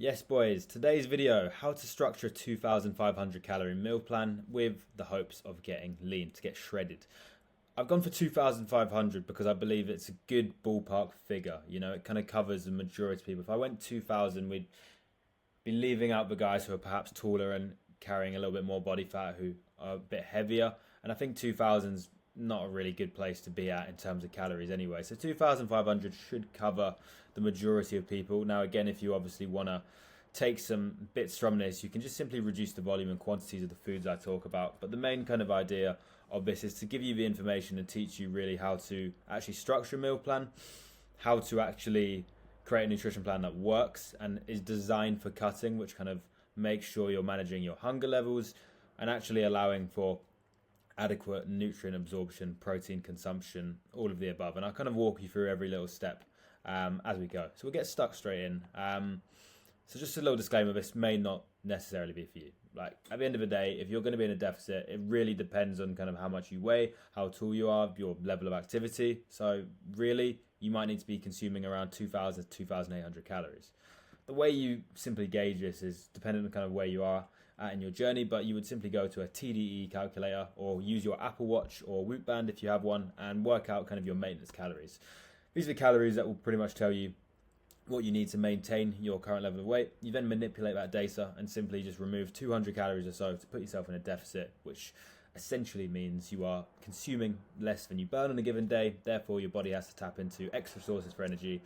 Yes, boys, today's video, how to structure a 2,500 calorie meal plan with the hopes of getting lean, to get shredded. I've gone for 2,500 because I believe it's a good ballpark figure. You know, it kind of covers the majority of people. If I went 2,000, we'd be leaving out the guys who are perhaps taller and carrying a little bit more body fat, who are a bit heavier. And I think 2,000's not a really good place to be at in terms of calories anyway. So 2,500 should cover the majority of people. Now, again, if you obviously want to take some bits from this, you can just simply reduce the volume and quantities of the foods I talk about. But the main kind of idea of this is to give you the information and teach you really how to actually structure a meal plan, how to actually create a nutrition plan that works and is designed for cutting, which kind of makes sure you're managing your hunger levels and actually allowing for adequate nutrient absorption, protein consumption, all of the above. And I'll kind of walk you through every little step as we go. So we'll get stuck straight in. So just a little disclaimer, this may not necessarily be for you. Like, at the end of the day, if you're going to be in a deficit, it really depends on kind of how much you weigh, how tall you are, your level of activity. So really, you might need to be consuming around 2,000 to 2,800 calories. The way you simply gauge this is dependent on kind of where you are in your journey, but you would simply go to a TDE calculator or use your Apple Watch or Whoop Band if you have one and work out kind of your maintenance calories. These are the calories that will pretty much tell you what you need to maintain your current level of weight. You then manipulate that data and simply just remove 200 calories or so to put yourself in a deficit, which essentially means you are consuming less than you burn on a given day. Therefore, your body has to tap into extra sources for energy,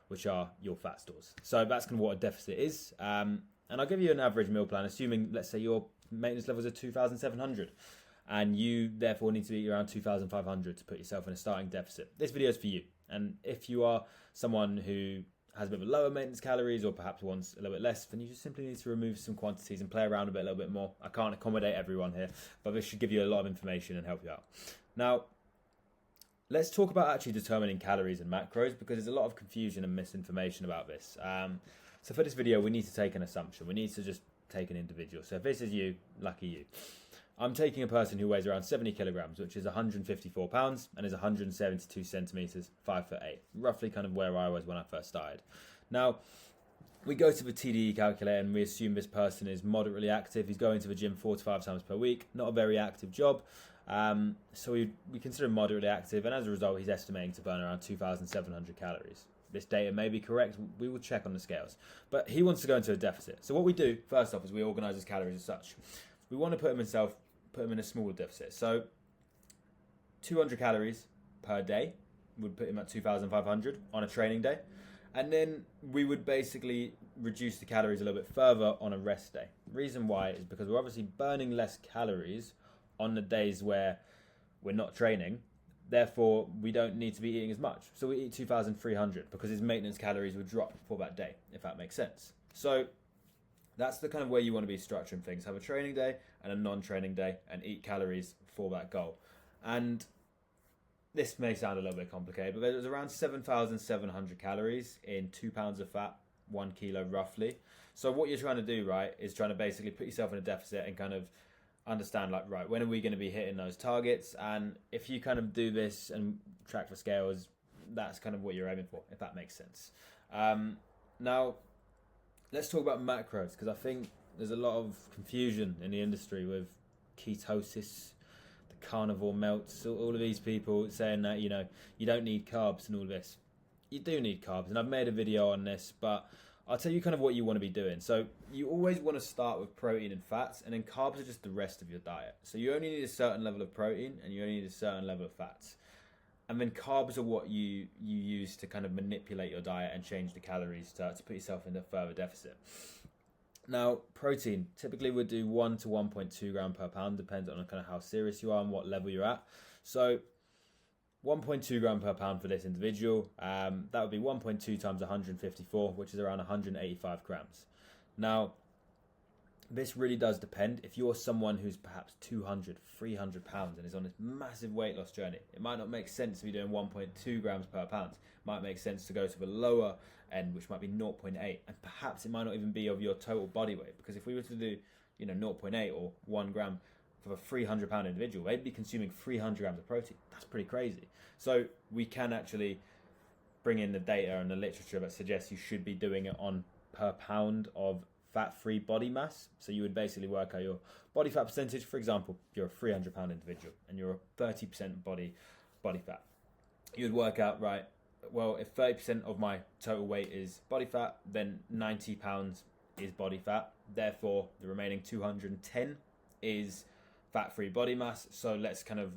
which are your fat stores. So that's kind of what a deficit is. And I'll give you an average meal plan, assuming, let's say, your maintenance levels are 2,700 and you therefore need to eat around 2,500 to put yourself in a starting deficit. This video is for you. And if you are someone who has a bit of lower maintenance calories or perhaps wants a little bit less, then you just simply need to remove some quantities and play around a little bit more. I can't accommodate everyone here, but this should give you a lot of information and help you out. Now, let's talk about actually determining calories and macros, because there's a lot of confusion and misinformation about this. So for this video, we need to take an assumption. We need to just take an individual. So if this is you, lucky you. I'm taking a person who weighs around 70 kilograms, which is 154 pounds and is 172 centimeters, 5'8", roughly kind of where I was when I first started. Now, we go to the TDE calculator and we assume this person is moderately active. He's going to the gym 4 to 5 times per week, not a very active job. So we consider him moderately active, and as a result, he's estimating to burn around 2,700 calories. This data may be correct. We will check on the scales. But he wants to go into a deficit. So what we do, first off, is we organise his calories as such. We want to put him in a smaller deficit. So 200 calories per day would put him at 2,500 on a training day. And then we would basically reduce the calories a little bit further on a rest day. The reason why is because we're obviously burning less calories on the days where we're not training. Therefore, we don't need to be eating as much. So we eat 2,300 because his maintenance calories would drop for that day, if that makes sense. So that's the kind of way you want to be structuring things. Have a training day and a non-training day and eat calories for that goal. And this may sound a little bit complicated, but there's around 7,700 calories in 2 pounds of fat, 1 kilo roughly. So what you're trying to do, right, is trying to basically put yourself in a deficit and kind of understand, like, right, when are we going to be hitting those targets? And if you kind of do this and track for scales, that's kind of what you're aiming for, if that makes sense. Now, let's talk about macros, because I think there's a lot of confusion in the industry with ketosis, the carnivore melts, all of these people saying that, you know, you don't need carbs and all this. You do need carbs, and I've made a video on this, but I'll tell you kind of what you want to be doing. So you always want to start with protein and fats, and then carbs are just the rest of your diet. So you only need a certain level of protein and you only need a certain level of fats. And then carbs are what you use to kind of manipulate your diet and change the calories to put yourself in a further deficit. Now, protein, typically would do 1 to 1.2 gram per pound, depending on kind of how serious you are and what level you're at. So 1.2 gram per pound for this individual, that would be 1.2 times 154, which is around 185 grams. Now, this really does depend. If you're someone who's perhaps 200, 300 pounds and is on this massive weight loss journey, it might not make sense to be doing 1.2 grams per pound. It might make sense to go to the lower end, which might be 0.8, and perhaps it might not even be of your total body weight, because if we were to do, 0.8 or 1 gram for a 300 pound individual, they'd be consuming 300 grams of protein. That's pretty crazy. So we can actually bring in the data and the literature that suggests you should be doing it on per pound of fat-free body mass. So you would basically work out your body fat percentage. For example, you're a 300-pound individual and you're a 30% body fat. You would work out, right, well, if 30% of my total weight is body fat, then 90 pounds is body fat. Therefore, the remaining 210 is fat-free body mass. So let's kind of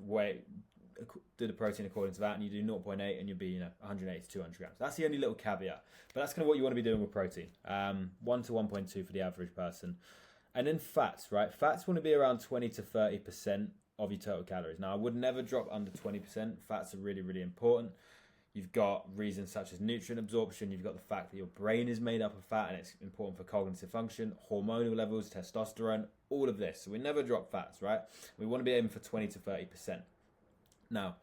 do the protein according to that, and you do 0.8 and you'll be 180 to 200 grams. That's the only little caveat, but that's kind of what you want to be doing with protein. 1 to 1.2 for the average person. And then fats, right? Fats want to be around 20 to 30% of your total calories. Now, I would never drop under 20%. Fats are really, really important. You've got reasons such as nutrient absorption. You've got the fact that your brain is made up of fat and it's important for cognitive function, hormonal levels, testosterone, all of this. So we never drop fats, right? We want to be aiming for 20 to 30%. Now,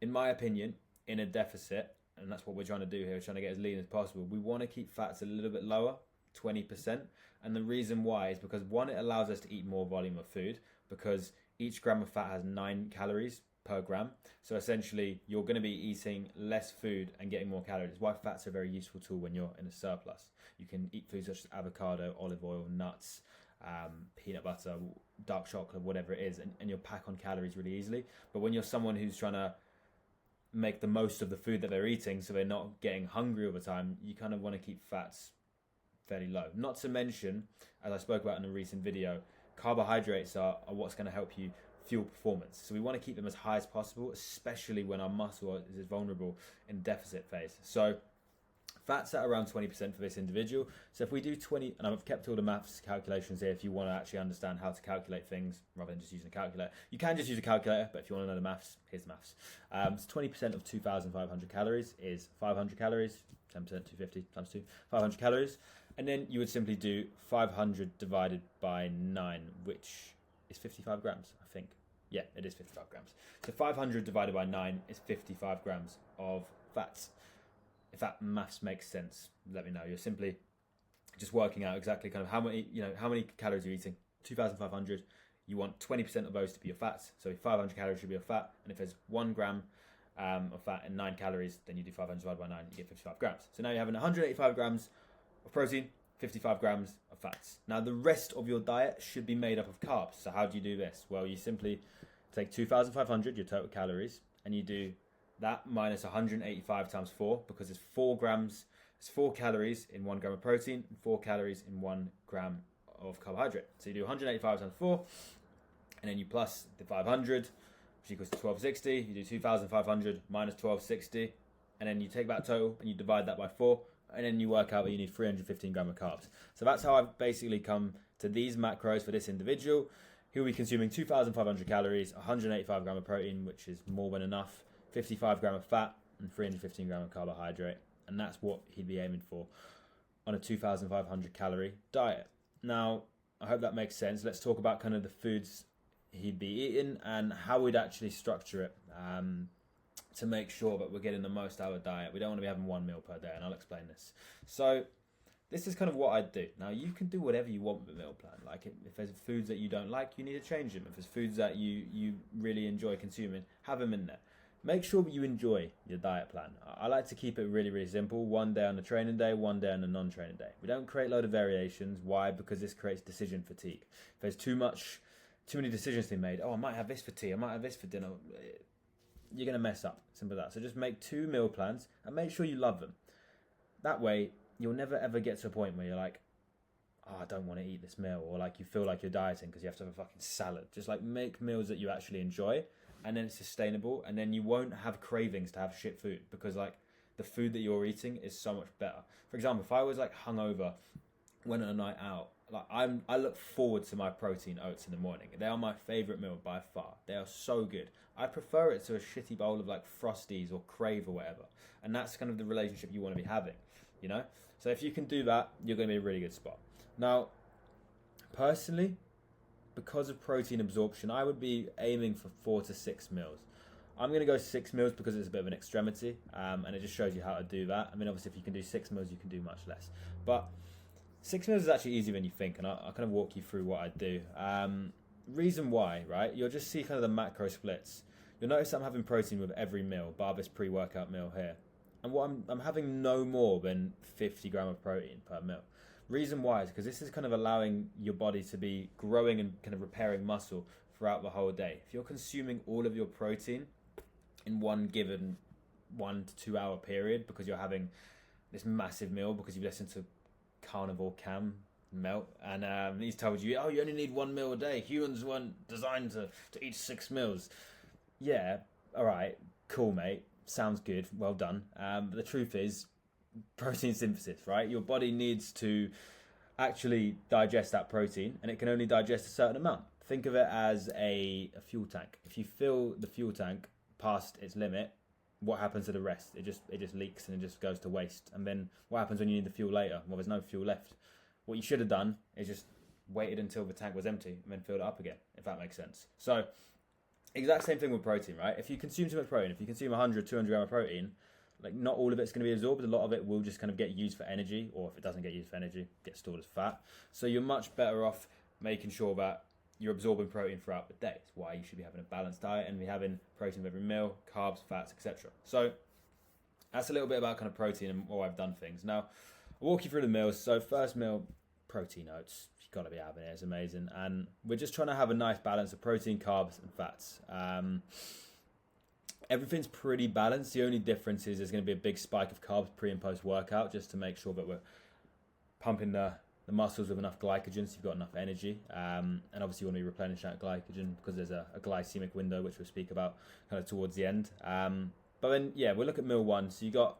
in my opinion, in a deficit, and that's what we're trying to do here, we're trying to get as lean as possible, we want to keep fats a little bit lower, 20%. And the reason why is because, one, it allows us to eat more volume of food, because each gram of fat has 9 calories per gram. So essentially, you're going to be eating less food and getting more calories. That's why fats are a very useful tool when you're in a surplus. You can eat foods such as avocado, olive oil, nuts, peanut butter, dark chocolate, whatever it is, and you'll pack on calories really easily. But when you're someone who's trying to make the most of the food that they're eating so they're not getting hungry over time, you kind of want to keep fats fairly low. Not to mention, as I spoke about in a recent video, carbohydrates are what's going to help you fuel performance. So we want to keep them as high as possible, especially when our muscle is vulnerable in deficit phase. So fats at around 20% for this individual. So if we do 20, and I've kept all the maths calculations here if you want to actually understand how to calculate things rather than just using a calculator. You can just use a calculator, but if you want to know the maths, here's the maths. So 20% of 2,500 calories is 500 calories, 10%, 250 times 2, 500 calories. And then you would simply do 500 divided by 9, which is 55 grams, I think. Yeah, it is 55 grams. So 500 divided by 9 is 55 grams of fats. If that maths makes sense, let me know. You're simply just working out exactly kind of how many calories you're eating. 2,500. You want 20% of those to be your fats. So 500 calories should be your fat. And if there's 1 gram of fat and 9 calories, then you do 500 divided by 9, you get 55 grams. So now you're having 185 grams of protein, 55 grams of fats. Now the rest of your diet should be made up of carbs. So how do you do this? Well, you simply take 2,500, your total calories, and you do that minus 185 times 4, because it's 4 grams, it's 4 calories in 1 gram of protein and 4 calories in 1 gram of carbohydrate. So you do 185 times 4, and then you plus the 500, which equals to 1260. You do 2,500 minus 1260, and then you take that total and you divide that by 4, and then you work out that you need 315 grams of carbs. So that's how I've basically come to these macros for this individual. He'll be consuming 2,500 calories, 185 grams of protein, which is more than enough, 55 grams of fat, and 315 grams of carbohydrate. And that's what he'd be aiming for on a 2,500 calorie diet. Now, I hope that makes sense. Let's talk about kind of the foods he'd be eating and how we'd actually structure it to make sure that we're getting the most out of diet. We don't want to be having 1 meal per day, and I'll explain this. So this is kind of what I'd do. Now, you can do whatever you want with a meal plan. Like, if there's foods that you don't like, you need to change them. If there's foods that you really enjoy consuming, have them in there. Make sure that you enjoy your diet plan. I like to keep it really, really simple. 1 day on the training day, 1 day on the non-training day. We don't create a load of variations. Why? Because this creates decision fatigue. If there's too many decisions to be made, I might have this for tea, I might have this for dinner, you're going to mess up. Simple as that. So just make 2 meal plans and make sure you love them. That way, you'll never ever get to a point where you're like, I don't want to eat this meal, or like you feel like you're dieting because you have to have a fucking salad. Just like make meals that you actually enjoy, and then it's sustainable, and then you won't have cravings to have shit food, because like the food that you're eating is so much better. For example, if I was like hungover, went on a night out, like I look forward to my protein oats in the morning. They are my favorite meal by far. They are so good. I prefer it to a shitty bowl of like Frosties or Crave or whatever. And that's kind of the relationship you want to be having, you know? So if you can do that, you're going to be in a really good spot. Now, personally, because of protein absorption, I would be aiming for 4 to 6 meals. I'm going to go 6 meals because it's a bit of an extremity, and it just shows you how to do that. I mean, obviously, if you can do 6 meals, you can do much less. But 6 meals is actually easier than you think, and I'll kind of walk you through what I do. Reason why, right? You'll just see kind of the macro splits. You'll notice I'm having protein with every meal, bar this pre-workout meal here. And what I'm having no more than 50 grams of protein per meal. Reason why is because this is kind of allowing your body to be growing and kind of repairing muscle throughout the whole day. If you're consuming all of your protein in one given 1 to 2 hour period because you're having this massive meal because you've listened to Carnivore Cam Melt and he's told you, oh, you only need 1 meal a day. Humans weren't designed to eat 6 meals. Yeah, all right, cool, mate. Sounds good. Well done. But the truth is, protein synthesis, right? Your body needs to actually digest that protein, and it can only digest a certain amount. Think of it as a fuel tank. If you fill the fuel tank past its limit, what happens to the rest? It just leaks and it just goes to waste. And then what happens when you need the fuel later? Well, there's no fuel left. What you should have done is just waited until the tank was empty and then filled it up again, if that makes sense. So, exact same thing with protein, right? If you consume too much protein, if you consume 100, 200 grams of protein, like not all of it's going to be absorbed. A lot of it will just kind of get used for energy, or if it doesn't get used for energy, get stored as fat. So you're much better off making sure that you're absorbing protein throughout the day. It's why you should be having a balanced diet and be having protein with every meal, carbs, fats, etc. So that's a little bit about kind of protein and what I've done things. Now, I'll walk you through the meals. So first meal, protein oats. You've got to be having it. It's amazing. And we're just trying to have a nice balance of protein, carbs, and fats. Everything's pretty balanced. The only difference is there's going to be a big spike of carbs pre and post workout just to make sure that we're pumping the muscles with enough glycogen so you've got enough energy. And obviously you want to be replenishing that glycogen because there's a glycemic window which we'll speak about kind of towards the end. But then, yeah, we'll look at meal one. So you got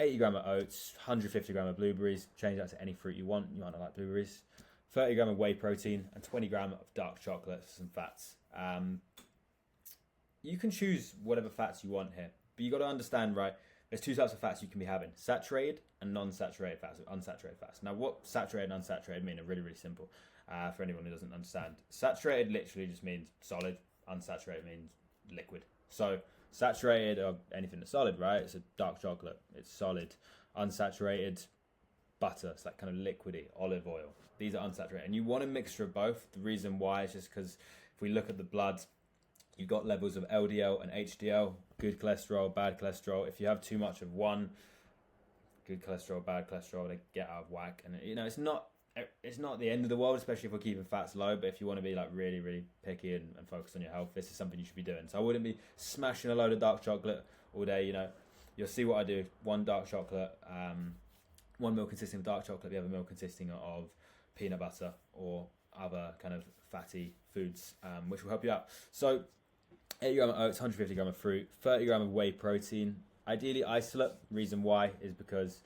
80 gram of oats, 150 gram of blueberries. Change that to any fruit you want. You might not like blueberries. 30 gram of whey protein and 20 gram of dark chocolate for some fats. You can choose whatever fats you want here, but you got to understand, right? There's 2 types of fats you can be having: saturated and non-saturated fats, unsaturated fats. Now, what saturated and unsaturated mean are really, really simple for anyone who doesn't understand. Saturated literally just means solid. Unsaturated means liquid. So saturated or anything that's solid, right? It's a dark chocolate. It's solid. Unsaturated, butter. It's like kind of liquidy, olive oil. These are unsaturated. And you want a mixture of both. The reason why is just because if we look at the blood, you've got levels of LDL and HDL, good cholesterol, bad cholesterol. If you have too much of one, good cholesterol, bad cholesterol, they get out of whack. And you know, it's not the end of the world, especially if we're keeping fats low. But if you want to be like really, really picky and focus on your health, this is something you should be doing. So I wouldn't be smashing a load of dark chocolate all day. You know, you'll see what I do. 1 dark chocolate, 1 meal consisting of dark chocolate, the other meal consisting of peanut butter or other kind of fatty foods, which will help you out. So 80 gram of oats, 150 gram of fruit, 30 gram of whey protein, ideally isolate. Reason why is because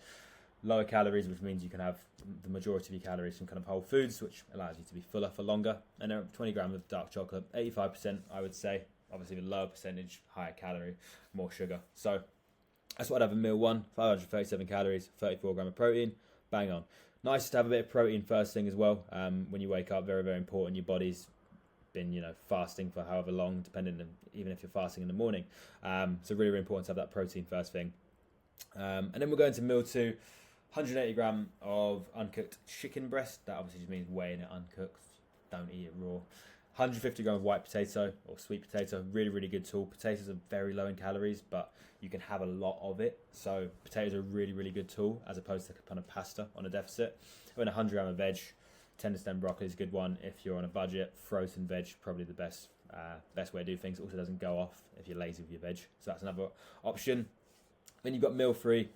lower calories, which means you can have the majority of your calories from kind of whole foods, which allows you to be fuller for longer. And then 20 grams of dark chocolate, 85% I would say. Obviously the lower percentage, higher calorie, more sugar. So that's what I'd have in meal one: 537 calories, 34 gram of protein, bang on. Nice to have a bit of protein first thing as well. When you wake up, very, very important. Your body's been, you know, fasting for however long, depending on, even if you're fasting in the morning. So really, really important to have that protein first thing. And then we'll go into meal two: 180 gram of uncooked chicken breast. That obviously just means weighing it uncooked. Don't eat it raw. 150 gram of white potato or sweet potato. Really, really good tool. Potatoes are very low in calories, but you can have a lot of it. So potatoes are a really, really good tool as opposed to kind of pasta on a deficit. And 100 gram of veg. Tender stem broccoli is a good one if you're on a budget. Frozen veg, probably the best way to do things. Also doesn't go off if you're lazy with your veg. So that's another option. Then you've got meal three: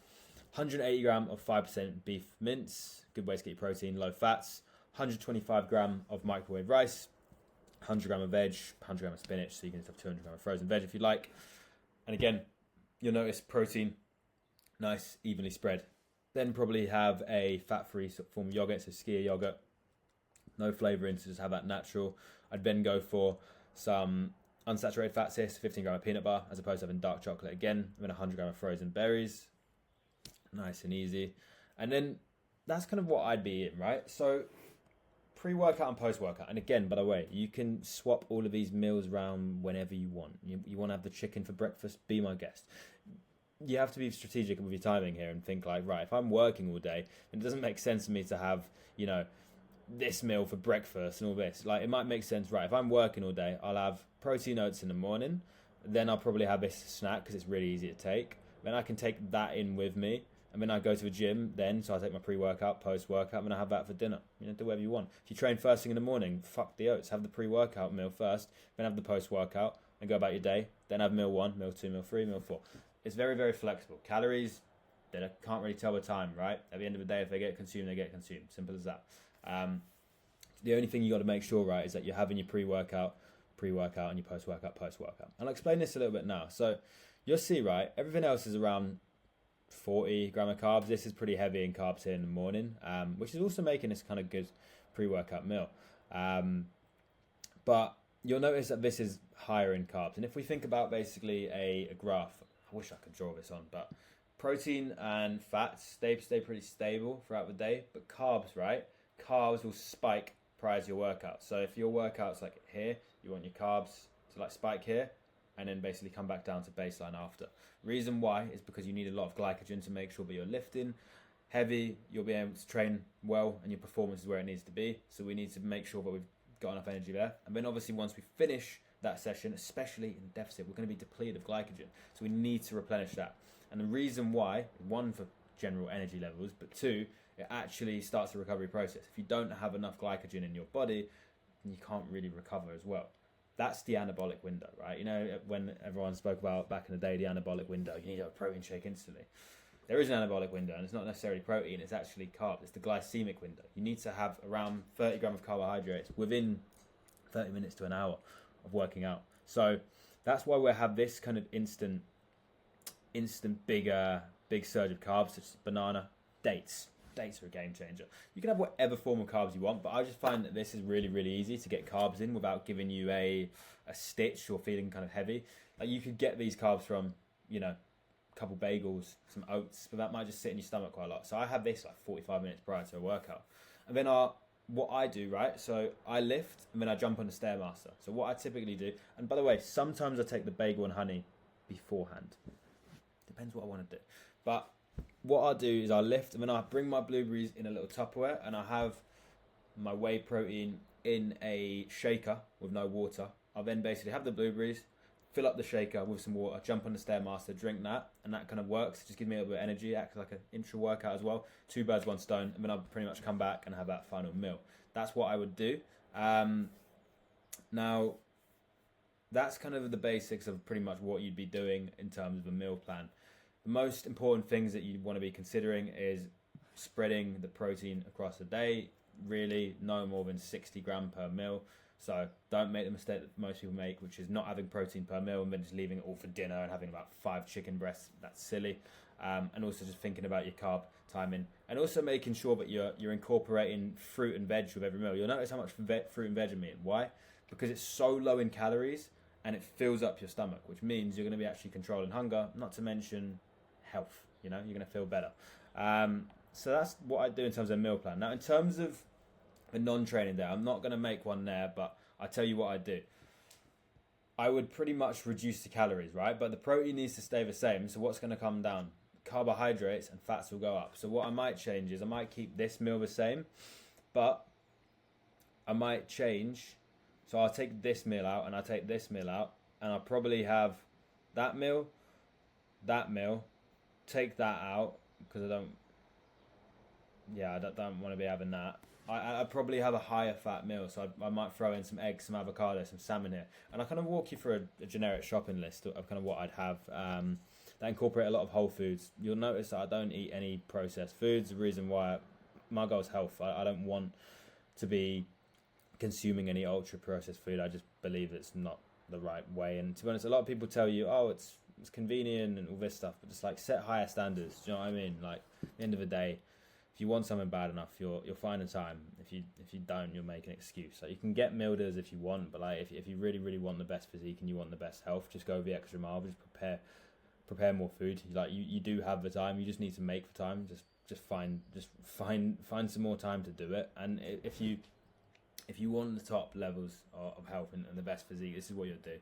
180 gram of 5% beef mince. Good way to get your protein, low fats. 125 gram of microwave rice. 100 gram of veg, 100 gram of spinach. So you can just have 200 gram of frozen veg if you like. And again, you'll notice protein, nice, evenly spread. Then probably have a fat-free form of yogurt, so skyr yogurt. No flavouring, so just have that natural. I'd then go for some unsaturated fats here, so 15 gram of peanut butter, as opposed to having dark chocolate again. And then 100 gram of frozen berries. Nice and easy. And then that's kind of what I'd be eating, right? So pre-workout and post-workout. And again, by the way, you can swap all of these meals around whenever you want. You want to have the chicken for breakfast? Be my guest. You have to be strategic with your timing here and think like, right, if I'm working all day, it doesn't make sense for me to have, you know, this meal for breakfast and all this. Like, it might make sense, right, if I'm working all day, I'll have protein oats in the morning, then I'll probably have this snack because it's really easy to take. Then I can take that in with me and then I go to the gym then, so I take my pre-workout, post-workout, and I have that for dinner. Do whatever you want. If you train first thing in the morning, fuck the oats. Have the pre-workout meal first, then have the post-workout, and go about your day. Then have meal 1, meal 2, meal 3, meal 4. It's very, very flexible. Calories, they can't really tell the time, right? At the end of the day, if they get consumed, they get consumed. Simple as that. The only thing you got to make sure, right, is that you're having your pre-workout, and your post-workout, post-workout. And I'll explain this a little bit now. So you'll see, right, everything else is around 40 gram of carbs. This is pretty heavy in carbs here in the morning, which is also making this kind of good pre-workout meal. But you'll notice that this is higher in carbs. And if we think about basically a graph, I wish I could draw this on, but protein and fats stay pretty stable throughout the day. But carbs, right? Carbs will spike prior to your workout. So if your workout's like here, you want your carbs to like spike here, and then basically come back down to baseline after. Reason why is because you need a lot of glycogen to make sure that you're lifting heavy, you'll be able to train well, and your performance is where it needs to be. So we need to make sure that we've got enough energy there. And then obviously once we finish that session, especially in deficit, we're going to be depleted of glycogen. So we need to replenish that. And the reason why, 1, for general energy levels, but 2, it actually starts the recovery process. If you don't have enough glycogen in your body, you can't really recover as well. That's the anabolic window, right? When everyone spoke about back in the day, the anabolic window, you need a protein shake instantly. There is an anabolic window, and it's not necessarily protein, it's actually carbs. It's the glycemic window. You need to have around 30 grams of carbohydrates within 30 minutes to an hour of working out. So that's why we have this kind of instant big surge of carbs, such as banana, dates. Dates are a game changer. You can have whatever form of carbs you want, but I just find that this is really, really easy to get carbs in without giving you a stitch or feeling kind of heavy. Like you could get these carbs from, a couple bagels, some oats, but that might just sit in your stomach quite a lot. So I have this like 45 minutes prior to a workout. And then what I do, right? So I lift and then I jump on the Stairmaster. So what I typically do, and by the way, sometimes I take the bagel and honey beforehand. Depends what I want to do. But what I do is I lift and then I bring my blueberries in a little Tupperware, and I have my whey protein in a shaker with no water. I'll then basically have the blueberries, fill up the shaker with some water, jump on the Stairmaster, drink that, and that kind of works. It just gives me a little bit of energy, acts like an intra workout as well. 2 birds, 1 stone, and then I'll pretty much come back and have that final meal. That's what I would do. Now, that's kind of the basics of pretty much what you'd be doing in terms of a meal plan. The most important things that you want to be considering is spreading the protein across the day. Really, no more than 60 gram per meal. So don't make the mistake that most people make, which is not having protein per meal and then just leaving it all for dinner and having about 5 chicken breasts. That's silly. And also just thinking about your carb timing, and also making sure that you're incorporating fruit and veg with every meal. You'll notice how much fruit and veg I'm eating. Why? Because it's so low in calories and it fills up your stomach, which means you're going to be actually controlling hunger, not to mention health. You're going to feel better. So that's what I do in terms of a meal plan. Now, in terms of a non-training day, I'm not going to make one there, but I tell you what I do. I would pretty much reduce the calories, right? But the protein needs to stay the same. So what's going to come down? Carbohydrates and fats will go up. So what I might change is I might keep this meal the same, but I might change. So I'll take this meal out and I'll take this meal out, and I'll probably have that meal, take that out because I don't want to be having that. I probably have a higher fat meal, so I might throw in some eggs, some avocado, some salmon here, and I kind of walk you through a generic shopping list of kind of what I'd have that incorporate a lot of whole foods. You'll notice that I don't eat any processed foods. The reason why, my goal is health. I don't want to be consuming any ultra processed food. I just believe it's not the right way. And to be honest, a lot of people tell you, oh, it's convenient and all this stuff, but just like set higher standards. Do you know what I mean? Like at the end of the day, if you want something bad enough, you'll find the time. If you don't, you'll make an excuse. So you can get Milders if you want, but like if you really, really want the best physique and you want the best health, just go the extra mile. Just prepare more food. Like you do have the time. You just need to make the time. Just find some more time to do it. And if you want the top levels of health and the best physique, this is what you'll do.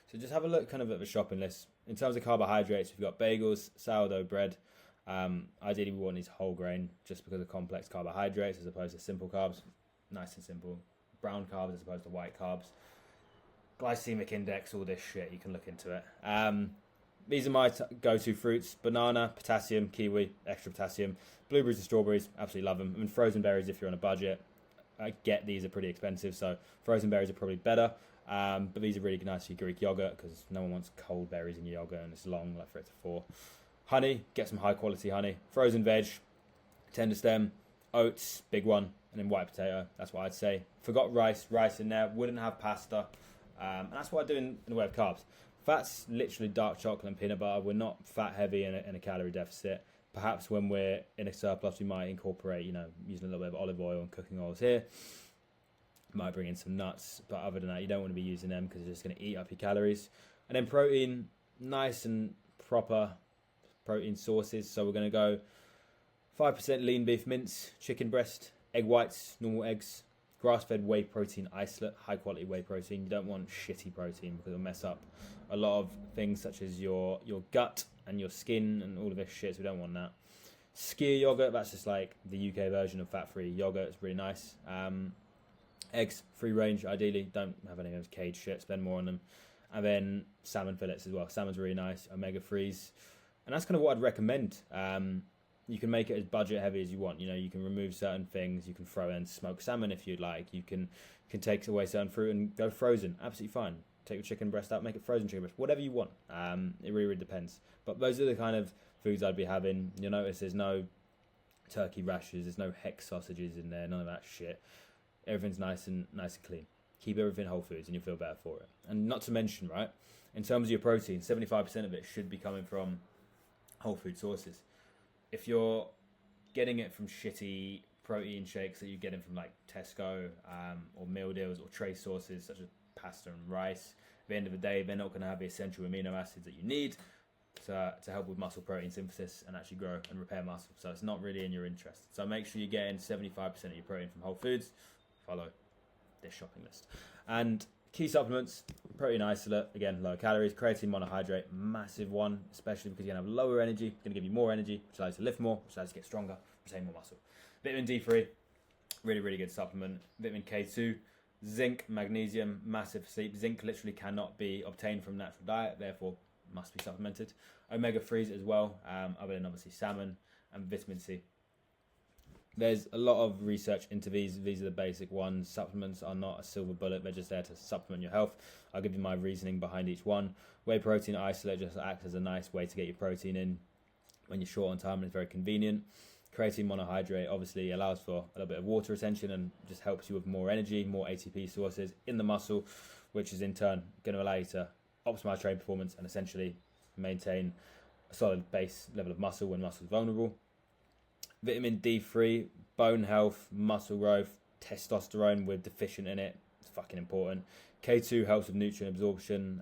So just have a look kind of at the shopping list. In terms of carbohydrates, we've got bagels, sourdough bread. Ideally we want these whole grain just because of complex carbohydrates as opposed to simple carbs. Nice and simple. Brown carbs as opposed to white carbs. Glycemic index, all this shit, you can look into it. These are my go-to fruits: banana, potassium, kiwi, extra potassium, blueberries and strawberries. Absolutely love them. I mean, frozen berries if you're on a budget. I get these are pretty expensive, so frozen berries are probably better. But these are really nice for your Greek yogurt because no one wants cold berries in your yogurt and it's long, like for it to fall. Honey, get some high quality honey. Frozen veg, tender stem, oats, big one, and then white potato. That's what I'd say. Forgot rice in there. Wouldn't have pasta, and that's what I do in the way of carbs. Fat's literally dark chocolate and peanut butter. We're not fat heavy in a calorie deficit. Perhaps when we're in a surplus, we might incorporate, using a little bit of olive oil and cooking oils here. Might bring in some nuts, but other than that, you don't want to be using them because it's just going to eat up your calories. And then protein, nice and proper protein sources. So we're going to go 5% lean beef mince, chicken breast, egg whites, normal eggs, grass-fed whey protein isolate, high-quality whey protein. You don't want shitty protein because it'll mess up a lot of things such as your gut and your skin and all of this shit, so we don't want that. Skyr yogurt, that's just like the UK version of fat-free yogurt. It's really nice. Eggs, free range, ideally. Don't have any of those cage shit, spend more on them. And then salmon fillets as well. Salmon's really nice, omega-3s. And that's kind of what I'd recommend. You can make it as budget heavy as you want. You can remove certain things. You can throw in smoked salmon if you'd like. You can take away certain fruit and go frozen. Absolutely fine. Take the chicken breast out, make it frozen chicken breast. Whatever you want. It really, really depends. But those are the kind of foods I'd be having. You'll notice there's no turkey rashers. There's no hex sausages in there. None of that shit. Everything's nice and clean. Keep everything whole foods and you'll feel better for it. And not to mention, right, in terms of your protein, 75% of it should be coming from whole food sources. If you're getting it from shitty protein shakes that you're getting from like Tesco or meal deals or trace sources such as pasta and rice, at the end of the day, they're not going to have the essential amino acids that you need to help with muscle protein synthesis and actually grow and repair muscle. So it's not really in your interest. So make sure you're getting 75% of your protein from whole foods. Follow this shopping list. And key supplements, protein isolate, again, lower calories. Creatine monohydrate, massive one, especially because you're going to have lower energy. It's going to give you more energy, which allows you to lift more, which allows you to get stronger, retain more muscle. Vitamin D3, really, really good supplement. Vitamin K2, zinc, magnesium, massive for sleep. Zinc literally cannot be obtained from natural diet, therefore must be supplemented. Omega-3s as well, other than obviously salmon, and vitamin C. There's a lot of research into these. These are the basic ones. Supplements are not a silver bullet. They're just there to supplement your health. I'll give you my reasoning behind each one. Whey protein isolate just acts as a nice way to get your protein in when you're short on time and it's very convenient. Creatine monohydrate obviously allows for a little bit of water retention and just helps you with more energy, more ATP sources in the muscle, which is in turn going to allow you to optimize training performance and essentially maintain a solid base level of muscle when muscle is vulnerable. Vitamin D3, bone health, muscle growth, testosterone, we're deficient in it. It's fucking important. K2 helps with nutrient absorption,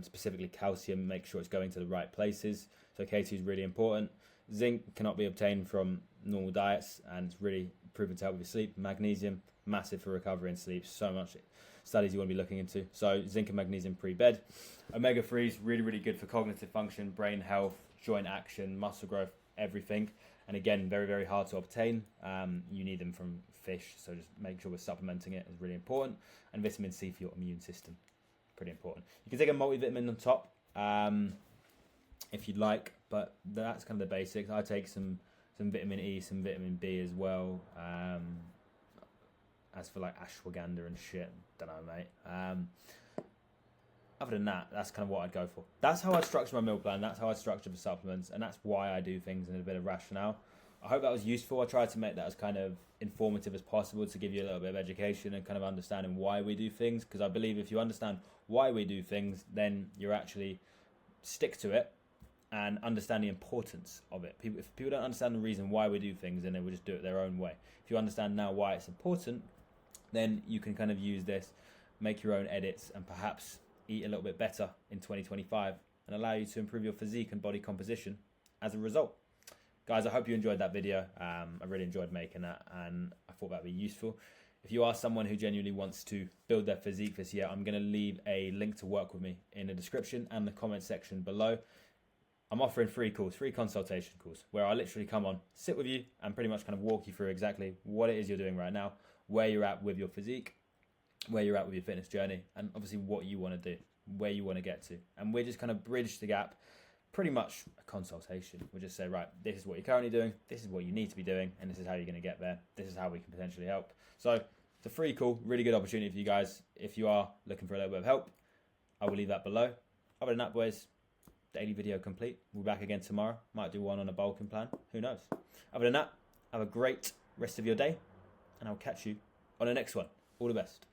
specifically calcium, make sure it's going to the right places. So K2 is really important. Zinc cannot be obtained from normal diets and it's really proven to help with your sleep. Magnesium, massive for recovery and sleep. So much studies you want to be looking into. So zinc and magnesium pre-bed. Omega-3s, really, really good for cognitive function, brain health, joint action, muscle growth, everything. And again, very, very hard to obtain. You need them from fish, so just make sure we're supplementing it is really important. And vitamin C for your immune system, pretty important. You can take a multivitamin on top if you'd like, but that's kind of the basics. I take some vitamin E, some vitamin B as well. As for like ashwagandha and shit, don't know, mate. Other than that, that's kind of what I'd go for. That's how I structure my meal plan. That's how I structure the supplements. And that's why I do things in a bit of rationale. I hope that was useful. I tried to make that as kind of informative as possible to give you a little bit of education and kind of understanding why we do things. Because I believe if you understand why we do things, then you actually stick to it and understand the importance of it. If people don't understand the reason why we do things, then they will just do it their own way. If you understand now why it's important, then you can kind of use this, make your own edits, and perhaps eat a little bit better in 2025 and allow you to improve your physique and body composition as a result. Guys, I hope you enjoyed that video. I really enjoyed making that and I thought that would be useful. If you are someone who genuinely wants to build their physique this year, I'm going to leave a link to work with me in the description and the comment section below. I'm offering free consultation calls, where I literally come on, sit with you and pretty much kind of walk you through exactly what it is you're doing right now, where you're at with your physique, where you're at with your fitness journey, and obviously what you want to do, where you want to get to. And we're just kind of bridge the gap, pretty much a consultation. We'll just say, right, this is what you're currently doing, this is what you need to be doing, and this is how you're going to get there. This is how we can potentially help. So it's a free call, really good opportunity for you guys. If you are looking for a little bit of help, I will leave that below. Other than that, boys, daily video complete. We'll be back again tomorrow. Might do one on a bulking plan. Who knows? Other than that, have a great rest of your day, and I'll catch you on the next one. All the best.